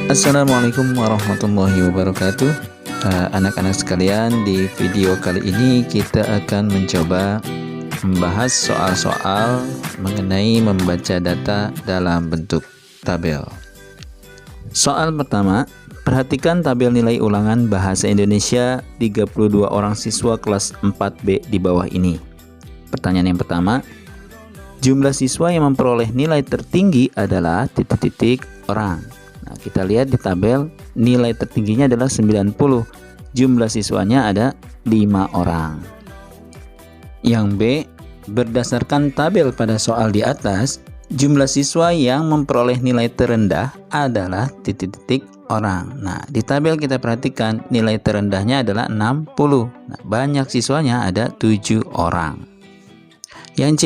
Assalamualaikum warahmatullahi wabarakatuh. Anak-anak sekalian, di video kali ini kita akan mencoba membahas soal-soal mengenai membaca data dalam bentuk tabel. Soal pertama, perhatikan tabel nilai ulangan bahasa Indonesia 32 orang siswa kelas 4B di bawah ini. Pertanyaan yang pertama, jumlah siswa yang memperoleh nilai tertinggi adalah titik-titik orang. Nah, kita lihat di tabel, nilai tertingginya adalah 90. Jumlah siswanya ada 5 orang. Yang B, berdasarkan tabel pada soal di atas, jumlah siswa yang memperoleh nilai terendah adalah titik-titik orang. Nah, di tabel kita perhatikan nilai terendahnya adalah 60. Nah, banyak siswanya ada 7 orang. Yang C,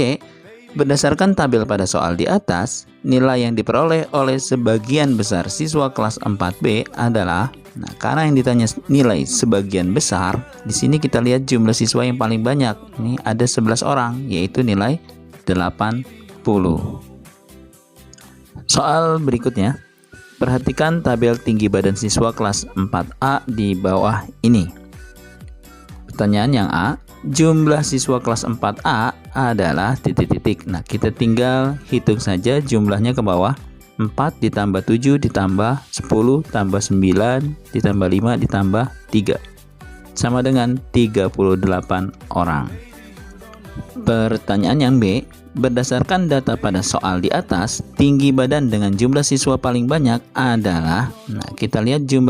berdasarkan tabel pada soal di atas, nilai yang diperoleh oleh sebagian besar siswa kelas 4B adalah, nah karena yang ditanya nilai sebagian besar, di sini kita lihat jumlah siswa yang paling banyak. Ini ada 11 orang, yaitu nilai 80. Soal berikutnya, perhatikan tabel tinggi badan siswa kelas 4A di bawah ini. Pertanyaan yang A, jumlah siswa kelas 4A adalah titik-titik. Nah, kita tinggal hitung saja jumlahnya ke bawah. 4 ditambah 7 ditambah 10 tambah 9 ditambah 5 ditambah 3 sama dengan 38 orang. Pertanyaan yang B, berdasarkan data pada soal di atas, tinggi badan dengan jumlah siswa paling banyak adalah, nah kita lihat jumlah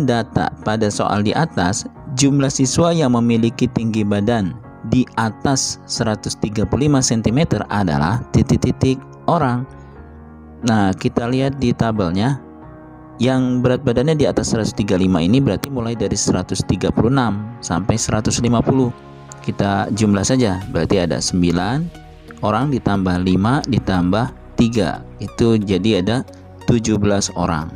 data pada soal di atas, jumlah siswa yang memiliki tinggi badan di atas 135 cm adalah titik-titik orang. Nah, kita lihat di tabelnya, yang berat badannya di atas 135 ini berarti mulai dari 136 sampai 150. Kita jumlah saja, berarti ada 9 orang ditambah 5 ditambah 3, itu jadi ada 17 orang.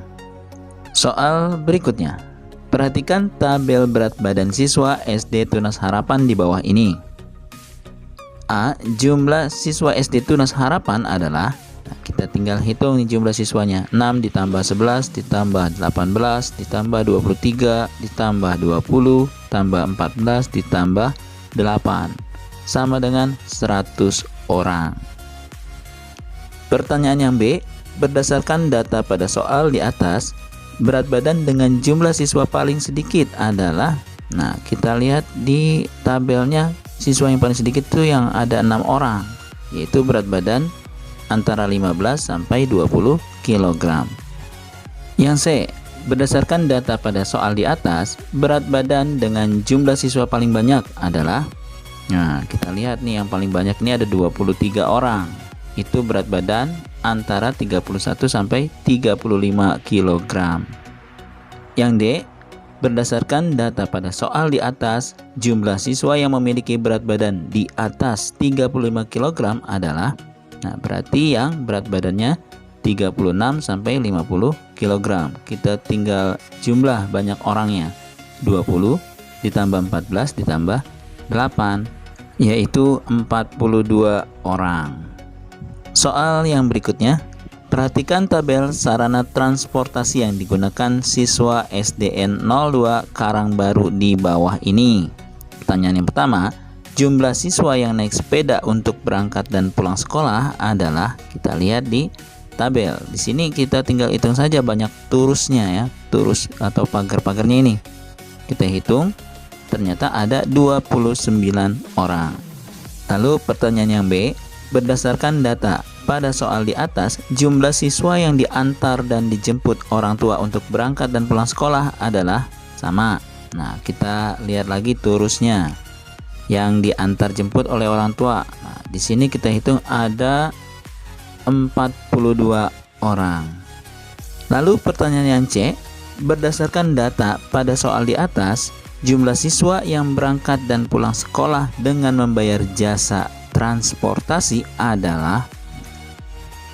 Soal berikutnya, perhatikan tabel berat badan siswa SD Tunas Harapan di bawah ini. A, jumlah siswa SD Tunas Harapan adalah, nah kita tinggal hitung nih jumlah siswanya, 6 ditambah 11 ditambah 18 ditambah 23 ditambah 20 tambah 14 ditambah 8 sama dengan 100 orang. Pertanyaan yang B, berdasarkan data pada soal di atas, berat badan dengan jumlah siswa paling sedikit adalah, nah kita lihat di tabelnya, siswa yang paling sedikit itu yang ada 6 orang, yaitu berat badan antara 15 sampai 20 kg. Yang C, berdasarkan data pada soal di atas, berat badan dengan jumlah siswa paling banyak adalah, nah kita lihat nih yang paling banyak ini ada 23 orang, itu berat badan antara 31 sampai 35 kg. Yang D, berdasarkan data pada soal di atas, jumlah siswa yang memiliki berat badan di atas 35 kg adalah, nah berarti yang berat badannya 36 sampai 50 kg. Kita tinggal jumlah banyak orangnya, 20 ditambah 14 ditambah 8, yaitu 42 orang. Soal yang berikutnya, perhatikan tabel sarana transportasi yang digunakan siswa SDN 02 Karangbaru di bawah ini. Pertanyaan yang pertama, jumlah siswa yang naik sepeda untuk berangkat dan pulang sekolah adalah, kita lihat di tabel. Di sini kita tinggal hitung saja banyak turusnya ya, turus atau pagar-pagarnya ini. Kita hitung, ternyata ada 29 orang. Lalu pertanyaan yang B, berdasarkan data pada soal di atas, jumlah siswa yang diantar dan dijemput orang tua untuk berangkat dan pulang sekolah adalah sama. Nah, kita lihat lagi turusnya. Yang diantar jemput oleh orang tua. Nah, di sini kita hitung ada 42 orang. Lalu pertanyaan yang C, berdasarkan data pada soal di atas, jumlah siswa yang berangkat dan pulang sekolah dengan membayar jasa transportasi adalah,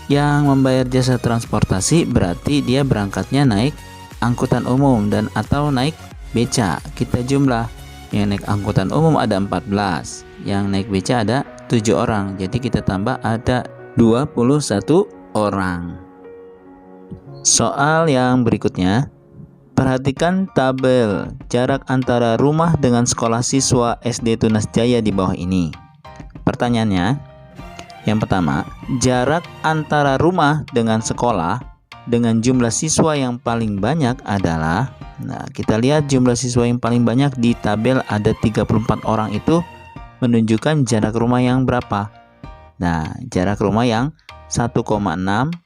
yang membayar jasa transportasi berarti dia berangkatnya naik angkutan umum dan atau naik beca. Kita jumlah. Yang naik angkutan umum ada 14, yang naik beca ada 7 orang. Jadi kita tambah ada 21 orang. Soal yang berikutnya. Perhatikan tabel jarak antara rumah dengan sekolah siswa SD Tunas Jaya di bawah ini. Pertanyaannya, yang pertama, jarak antara rumah dengan sekolah dengan jumlah siswa yang paling banyak adalah, nah kita lihat jumlah siswa yang paling banyak di tabel ada 34 orang itu menunjukkan jarak rumah yang berapa? Nah, jarak rumah yang 1,6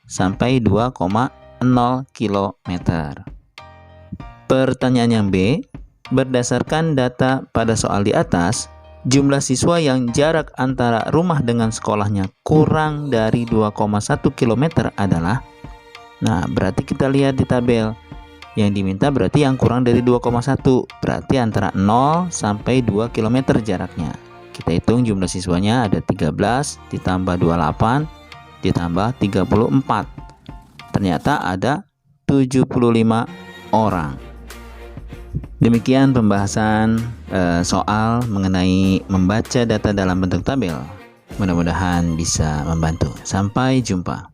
sampai 2,0 km. Pertanyaan yang B, berdasarkan data pada soal di atas, jumlah siswa yang jarak antara rumah dengan sekolahnya kurang dari 2,1 km adalah, nah berarti kita lihat di tabel, yang diminta berarti yang kurang dari 2,1, berarti antara 0 sampai 2 km jaraknya. Kita hitung jumlah siswanya ada 13 ditambah 28 ditambah 34. Ternyata ada 75 orang. Demikian pembahasan soal mengenai membaca data dalam bentuk tabel. Mudah-mudahan bisa membantu. Sampai jumpa.